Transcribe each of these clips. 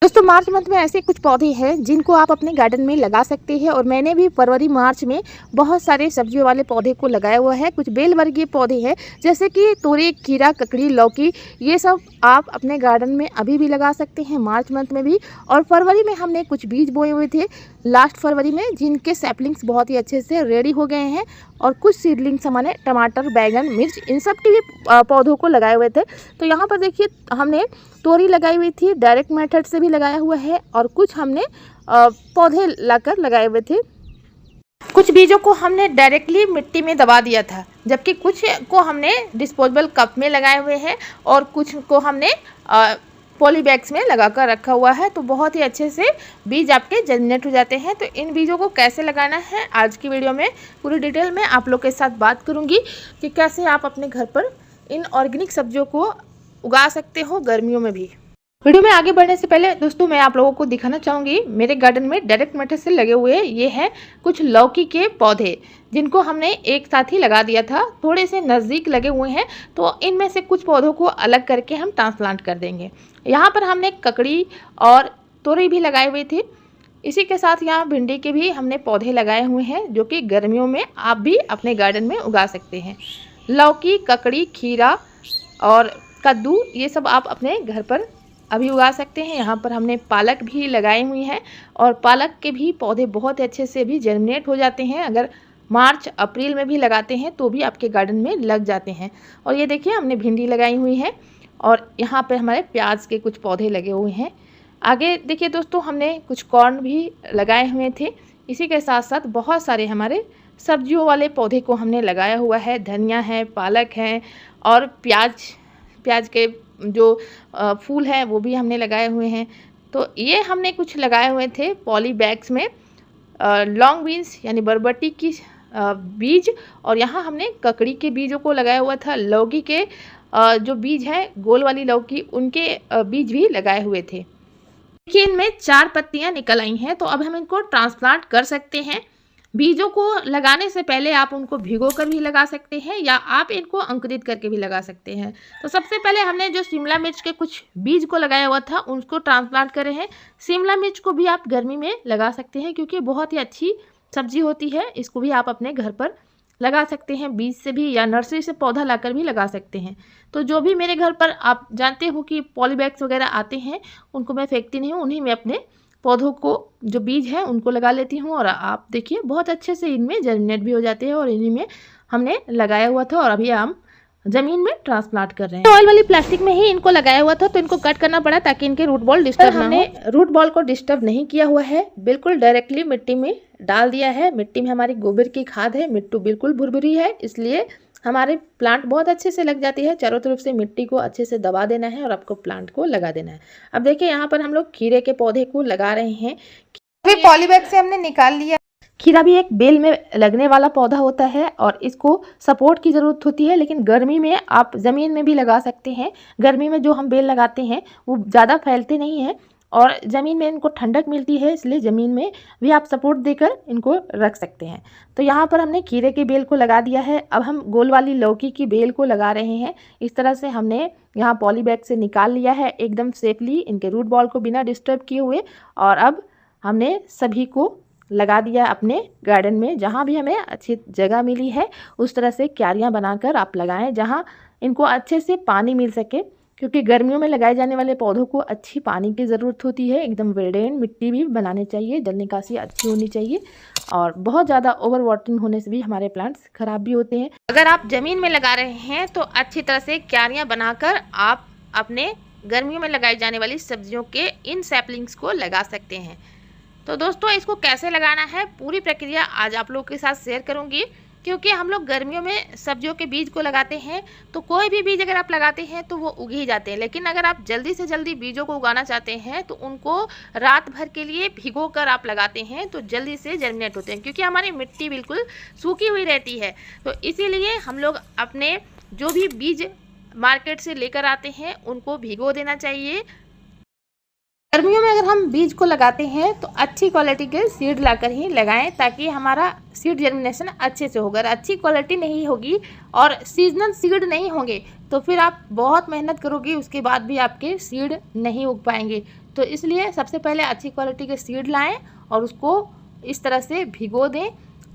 दोस्तों March month में ऐसे कुछ पौधे हैं जिनको आप अपने गार्डन में लगा सकते हैं और मैंने भी फरवरी मार्च में बहुत सारे सब्जियों वाले पौधे को लगाया हुआ है। कुछ बेल वर्गीय पौधे हैं जैसे कि तोरी, खीरा, ककड़ी, लौकी, ये सब आप अपने गार्डन में अभी भी लगा सकते हैं मार्च मंथ में भी। और फरवरी में हमने कुछ बीज बोए हुए थे लास्ट फरवरी में, जिनके सैपलिंग्स बहुत ही अच्छे से रेडी हो गए हैं। और कुछ सीडलिंग्स हमने टमाटर, बैंगन, मिर्च, इन सब के भी पौधों को लगाए हुए थे। तो यहाँ पर देखिए हमने तोरी लगाई हुई थी, डायरेक्ट मेथड से भी लगाया हुआ है, और कुछ हमने पौधे लाकर लगाए हुए थे। कुछ बीजों को हमने डायरेक्टली मिट्टी में दबा दिया था, जबकि कुछ को हमने डिस्पोजेबल कप में लगाए हुए हैं और कुछ को हमने पॉली बैग्स में लगा कर रखा हुआ है। तो बहुत ही अच्छे से बीज आपके जर्मिनेट हो जाते हैं। तो इन बीजों को कैसे लगाना है आज की वीडियो में पूरी डिटेल में आप लोग के साथ बात करूंगी कि कैसे आप अपने घर पर इन ऑर्गेनिक सब्जियों को उगा सकते हो गर्मियों में भी। वीडियो में आगे बढ़ने से पहले दोस्तों मैं आप लोगों को दिखाना चाहूँगी मेरे गार्डन में डायरेक्ट मेथड से लगे हुए ये हैं कुछ लौकी के पौधे, जिनको हमने एक साथ ही लगा दिया था, थोड़े से नज़दीक लगे हुए हैं। तो इनमें से कुछ पौधों को अलग करके हम ट्रांसप्लांट कर देंगे। यहाँ पर हमने ककड़ी और तोरी भी लगाए हुए थे। इसी के साथ यहाँ भिंडी के भी हमने पौधे लगाए हुए हैं, जो कि गर्मियों में आप भी अपने गार्डन में उगा सकते हैं। लौकी, ककड़ी, खीरा और कद्दू, ये सब आप अपने घर पर अभी उगा सकते हैं। यहाँ पर हमने पालक भी लगाई हुई है और पालक के भी पौधे बहुत अच्छे से भी जर्मिनेट हो जाते हैं। अगर मार्च अप्रैल में भी लगाते हैं तो भी आपके गार्डन में लग जाते हैं। और ये देखिए हमने भिंडी लगाई हुई है और यहाँ पर हमारे प्याज के कुछ पौधे लगे हुए हैं। आगे देखिए दोस्तों हमने कुछ कॉर्न भी लगाए हुए थे। इसी के साथ साथ बहुत सारे हमारे सब्जियों वाले पौधे को हमने लगाया हुआ है। धनिया है, पालक है और प्याज के जो फूल हैं वो भी हमने लगाए हुए हैं। तो ये हमने कुछ लगाए हुए थे पॉली बैग्स में लॉन्ग बीन्स यानी बरबटी की बीज, और यहाँ हमने ककड़ी के बीजों को लगाया हुआ था। लौकी के जो बीज हैं गोल वाली लौकी, उनके बीज भी लगाए हुए थे। देखिए इनमें 4 पत्तियां निकल आई हैं। तो अब हम इनको ट्रांसप्लांट कर सकते हैं। बीजों को लगाने से पहले आप उनको भिगो कर भी लगा सकते हैं या आप इनको अंकुरित करके भी लगा सकते हैं। तो सबसे पहले हमने जो शिमला मिर्च के कुछ बीज को लगाया हुआ था उसको ट्रांसप्लांट करे हैं। शिमला मिर्च को भी आप गर्मी में लगा सकते हैं क्योंकि बहुत ही अच्छी सब्जी होती है। इसको भी आप अपने घर पर लगा सकते हैं, बीज से भी या नर्सरी से पौधा लाकर भी लगा सकते हैं। तो जो भी मेरे घर पर आप जानते हो कि पॉलीबैग्स वगैरह आते हैं उनको मैं फेंकती नहीं हूँ, उन्हीं में अपने पौधों को जो बीज है उनको लगा लेती हूँ। और आप देखिए बहुत अच्छे से इनमें जर्मिनेट भी हो जाते हैं और इन्हीं में हमने लगाया हुआ था और अभी हम जमीन में ट्रांसप्लांट कर रहे हैं। ऑयल वाली प्लास्टिक में ही इनको लगाया हुआ था तो इनको कट करना पड़ा ताकि इनके रूट बॉल डिस्टर्ब ना हो। हमने रूट बॉल को डिस्टर्ब नहीं किया हुआ है, बिल्कुल डायरेक्टली मिट्टी में डाल दिया है। मिट्टी में हमारी गोबर की खाद है, मिट्टी बिल्कुल भुरभुरी है, इसलिए हमारे प्लांट बहुत अच्छे से लग जाती है। चारों तरफ से मिट्टी को अच्छे से दबा देना है और आपको प्लांट को लगा देना है। अब देखिए यहाँ पर हम लोग खीरे के पौधे को लगा रहे हैं। पॉलीबैग से हमने निकाल लिया। खीरा भी एक बेल में लगने वाला पौधा होता है और इसको सपोर्ट की ज़रूरत होती है, लेकिन गर्मी में आप ज़मीन में भी लगा सकते हैं। गर्मी में जो हम बेल लगाते हैं वो ज़्यादा फैलते नहीं हैं और ज़मीन में इनको ठंडक मिलती है, इसलिए ज़मीन में भी आप सपोर्ट देकर इनको रख सकते हैं। तो यहाँ पर हमने खीरे के बेल को लगा दिया है। अब हम गोल वाली लौकी की बेल को लगा रहे हैं। इस तरह से हमने यहाँ पॉलीबैग से निकाल लिया है एकदम सेफली, इनके रूट बॉल को बिना डिस्टर्ब किए हुए। और अब हमने सभी को लगा दिया अपने गार्डन में। जहाँ भी हमें अच्छी जगह मिली है उस तरह से क्यारियाँ बनाकर आप लगाएं जहाँ इनको अच्छे से पानी मिल सके, क्योंकि गर्मियों में लगाए जाने वाले पौधों को अच्छी पानी की ज़रूरत होती है। एकदम वेल्डेन मिट्टी भी बनानी चाहिए, जल निकासी अच्छी होनी चाहिए और बहुत ज़्यादा ओवर वाटरिंग होने से भी हमारे प्लांट्स ख़राब भी होते हैं। अगर आप ज़मीन में लगा रहे हैं तो अच्छी तरह से क्यारियाँ बनाकर आप अपने गर्मियों में लगाई जाने वाली सब्जियों के इन सैपलिंग्स को लगा सकते हैं। तो दोस्तों इसको कैसे लगाना है पूरी प्रक्रिया आज आप लोगों के साथ शेयर करूंगी, क्योंकि हम लोग गर्मियों में सब्जियों के बीज को लगाते हैं तो कोई भी बीज अगर आप लगाते हैं तो वो उग ही जाते हैं, लेकिन अगर आप जल्दी से जल्दी बीजों को उगाना चाहते हैं तो उनको रात भर के लिए भिगो कर आप लगाते हैं तो जल्दी से जर्मिनेट होते हैं, क्योंकि हमारी मिट्टी बिल्कुल सूखी हुई रहती है। तो इसीलिए हम लोग अपने जो भी बीज मार्केट से लेकर आते हैं उनको भिगो देना चाहिए। गर्मियों में अगर हम बीज को लगाते हैं तो अच्छी क्वालिटी के सीड लाकर ही लगाएं ताकि हमारा सीड जर्मिनेशन अच्छे से होगा। अगर अच्छी क्वालिटी नहीं होगी और सीजनल सीड नहीं होंगे तो फिर आप बहुत मेहनत करोगे, उसके बाद भी आपके सीड नहीं उग पाएंगे। तो तो इसलिए सबसे पहले अच्छी क्वालिटी के सीड लाएं और उसको इस तरह से भिगो दें।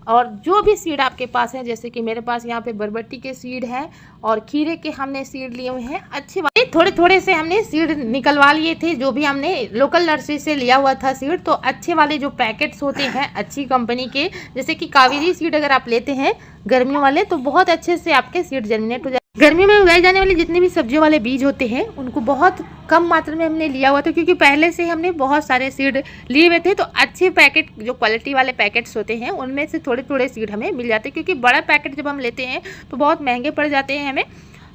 और जो भी सीड आपके पास है, जैसे कि मेरे पास यहाँ पे बरबट्टी के सीड हैं और खीरे के हमने सीड लिए हुए हैं अच्छे वाले, थोड़े थोड़े से हमने सीड निकलवा लिए थे, जो भी हमने लोकल नर्सरी से लिया हुआ था सीड। तो अच्छे वाले जो पैकेट्स होते हैं अच्छी कंपनी के, जैसे कि कावेरी सीड अगर आप लेते हैं गर्मियों वाले, तो बहुत अच्छे से आपके सीड जर्मिनेट हो जाए। गर्मियों में उगाए जाने वाले जितने भी सब्जियों वाले बीज होते हैं उनको बहुत कम मात्रा में हमने लिया हुआ था, क्योंकि पहले से हमने बहुत सारे सीड लिए हुए थे। तो अच्छे पैकेट जो क्वालिटी वाले पैकेट्स होते हैं उनमें से थोड़े थोड़े सीड हमें मिल जाते हैं, क्योंकि बड़ा पैकेट जब हम लेते हैं तो बहुत महंगे पड़ जाते हैं हमें।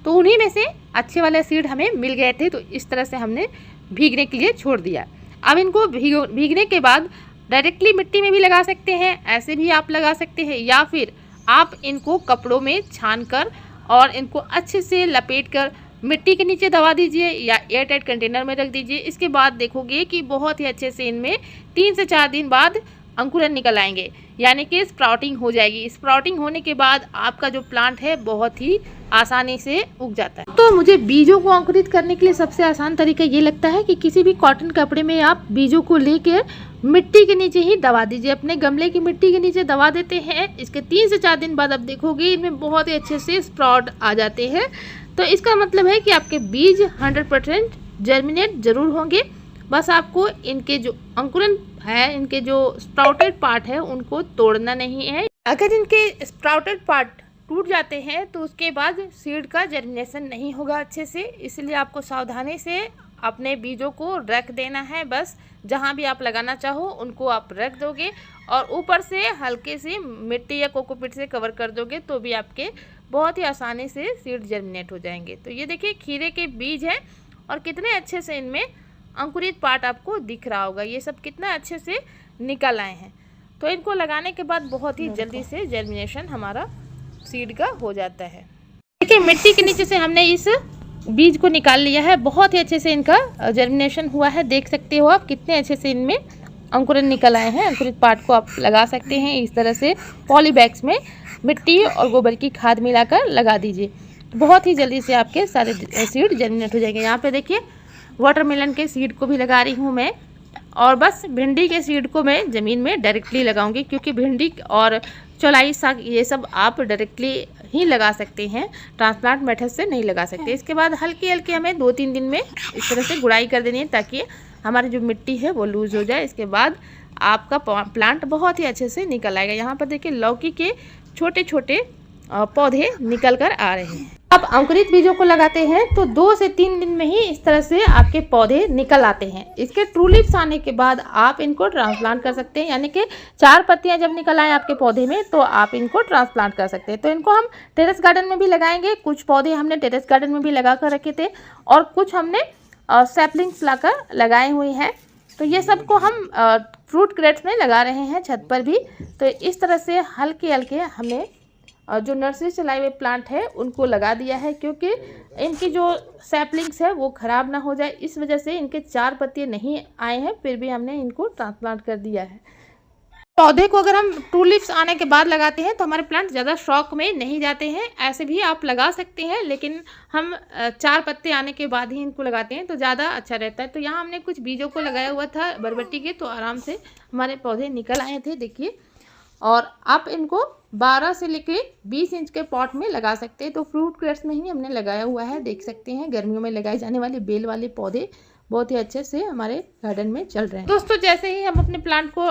तो उन्हीं में से अच्छे वाले सीड हमें मिल गए थे। तो इस तरह से हमने भीगने के लिए छोड़ दिया। अब इनको भीगने के बाद डायरेक्टली मिट्टी में भी लगा सकते हैं, ऐसे भी आप लगा सकते हैं, या फिर आप इनको कपड़ों में छान कर और इनको अच्छे से लपेट कर मिट्टी के नीचे दबा दीजिए या एयर टाइट कंटेनर में रख दीजिए। इसके बाद देखोगे कि बहुत ही अच्छे से इनमें 3 से 4 दिन बाद अंकुरन निकल आएंगे, यानी कि स्प्राउटिंग हो जाएगी। स्प्राउटिंग होने के बाद आपका जो प्लांट है बहुत ही आसानी से उग जाता है। तो मुझे बीजों को अंकुरित करने के लिए सबसे आसान तरीका ये लगता है कि किसी भी कॉटन कपड़े में आप बीजों को लेकर मिट्टी के नीचे ही दबा दीजिए। अपने गमले की मिट्टी के नीचे दबा देते हैं, इसके 3 से 4 दिन बाद आप देखोगे इनमें बहुत ही अच्छे से स्प्राउट आ जाते हैं। तो इसका मतलब है कि आपके बीज 100% जर्मिनेट जरूर होंगे। बस आपको इनके जो अंकुरन है, इनके जो स्प्राउटेड पार्ट है उनको तोड़ना नहीं है। अगर इनके स्प्राउटेड पार्ट टूट जाते हैं तो उसके बाद सीड का जर्मिनेशन नहीं होगा अच्छे से। इसलिए आपको सावधानी से अपने बीजों को रख देना है। बस जहाँ भी आप लगाना चाहो उनको आप रख दोगे और ऊपर से हल्के से मिट्टी या कोकोपीट से कवर कर दोगे तो भी आपके बहुत ही आसानी से सीड जर्मिनेट हो जाएंगे। तो ये देखिए खीरे के बीज हैं और कितने अच्छे से इनमें अंकुरित पार्ट आपको दिख रहा होगा। ये सब कितना अच्छे से निकल आए हैं। तो इनको लगाने के बाद बहुत ही जल्दी से जर्मिनेशन हमारा सीड का हो जाता है। देखिए मिट्टी के नीचे से हमने इस बीज को निकाल लिया है, बहुत ही अच्छे से इनका जर्मिनेशन हुआ है। देख सकते हो आप कितने अच्छे से इनमें अंकुरन निकल आए हैं। अंकुरित पार्ट को आप लगा सकते हैं इस तरह से पॉली बैग्स में मिट्टी और गोबर की खाद मिलाकर लगा दीजिए। बहुत ही जल्दी से आपके सारे सीड जर्मिनेट हो जाएंगे। यहाँ पे देखिए वाटरमेलन के सीड को भी लगा रही हूँ मैं, और बस भिंडी के सीड को मैं ज़मीन में डायरेक्टली लगाऊंगी, क्योंकि भिंडी और चौलाई साग ये सब आप डायरेक्टली ही लगा सकते हैं, ट्रांसप्लांट मेथड से नहीं लगा सकते। इसके बाद हल्के हल्के हमें 2-3 दिन में इस तरह से गुड़ाई कर देनी है ताकि हमारी जो मिट्टी है वो लूज़ हो जाए। इसके बाद आपका प्लांट बहुत ही अच्छे से निकल आएगा। यहाँ पर देखिए लौकी के छोटे छोटे पौधे निकल कर आ रहे हैं। अब अंकुरित बीजों को लगाते हैं तो 2 से 3 दिन में ही इस तरह से आपके पौधे निकल आते हैं। इसके ट्रू लीव्स आने के बाद आप इनको ट्रांसप्लांट कर सकते हैं, यानी कि 4 पत्तियां जब निकल आए आपके पौधे में तो आप इनको ट्रांसप्लांट कर सकते हैं। तो इनको हम टेरेस गार्डन में भी लगाएंगे। कुछ पौधे हमने टेरेस गार्डन में भी लगा कर रखे थे और कुछ हमने सैपलिंग्स लाकर लगाए हुए हैं। तो ये सबको हम फ्रूट क्रेट्स में लगा रहे हैं, छत पर भी। तो इस तरह से हल्के हल्के हमने जो नर्सरी से लाए हुए प्लांट है उनको लगा दिया है, क्योंकि इनकी जो सैपलिंग्स है वो ख़राब ना हो जाए, इस वजह से इनके 4 पत्ते नहीं आए हैं, फिर भी हमने इनको ट्रांसप्लांट कर दिया है। पौधे को अगर हम ट्रू लीव्स आने के बाद लगाते हैं तो हमारे प्लांट ज़्यादा शौक में नहीं जाते हैं। ऐसे भी आप लगा सकते हैं, लेकिन हम 4 पत्ते आने के बाद ही इनको लगाते हैं तो ज़्यादा अच्छा रहता है। तो यहाँ हमने कुछ बीजों को लगाया हुआ था बरबट्टी के, तो आराम से हमारे पौधे निकल आए थे देखिए। और आप इनको 12 से लेकर 20 इंच के पॉट में लगा सकते हैं। तो फ्रूट क्रेट्स में ही हमने लगाया हुआ है, देख सकते हैं गर्मियों में लगाए जाने वाले बेल वाले पौधे बहुत ही अच्छे से हमारे गार्डन में चल रहे हैं। दोस्तों जैसे ही हम अपने प्लांट को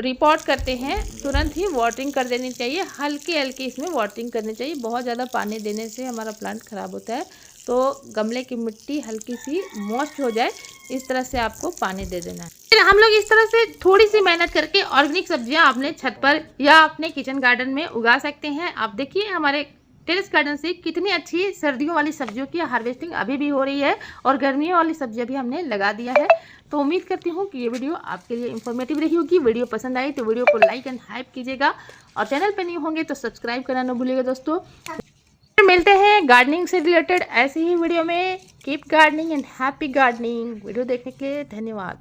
रिपोर्ट करते हैं तुरंत ही वाटरिंग कर देनी चाहिए, हल्के हल्के इसमें वाटरिंग करनी चाहिए। बहुत ज़्यादा पानी देने से हमारा प्लांट ख़राब होता है। तो गमले की मिट्टी हल्की सी मॉइस्ट हो जाए इस तरह से आपको पानी दे देना है। फिर हम लोग इस तरह से थोड़ी सी मेहनत करके ऑर्गेनिक सब्जियां अपने छत पर या अपने किचन गार्डन में उगा सकते हैं। आप देखिए हमारे टेरेस गार्डन से कितनी अच्छी सर्दियों वाली सब्जियों की हार्वेस्टिंग अभी भी हो रही है और गर्मियों वाली सब्जियां भी हमने लगा दिया है। तो उम्मीद करती हूँ कि ये वीडियो आपके लिए इन्फॉर्मेटिव रही होगी। वीडियो पसंद आई तो वीडियो को लाइक एंड हाइप कीजिएगा और चैनल पर नहीं होंगे तो सब्सक्राइब करना न भूलिएगा दोस्तों। मिलते हैं गार्डनिंग से रिलेटेड ऐसे ही वीडियो में। Keep gardening and happy gardening. Video देखने के लिए धन्यवाद।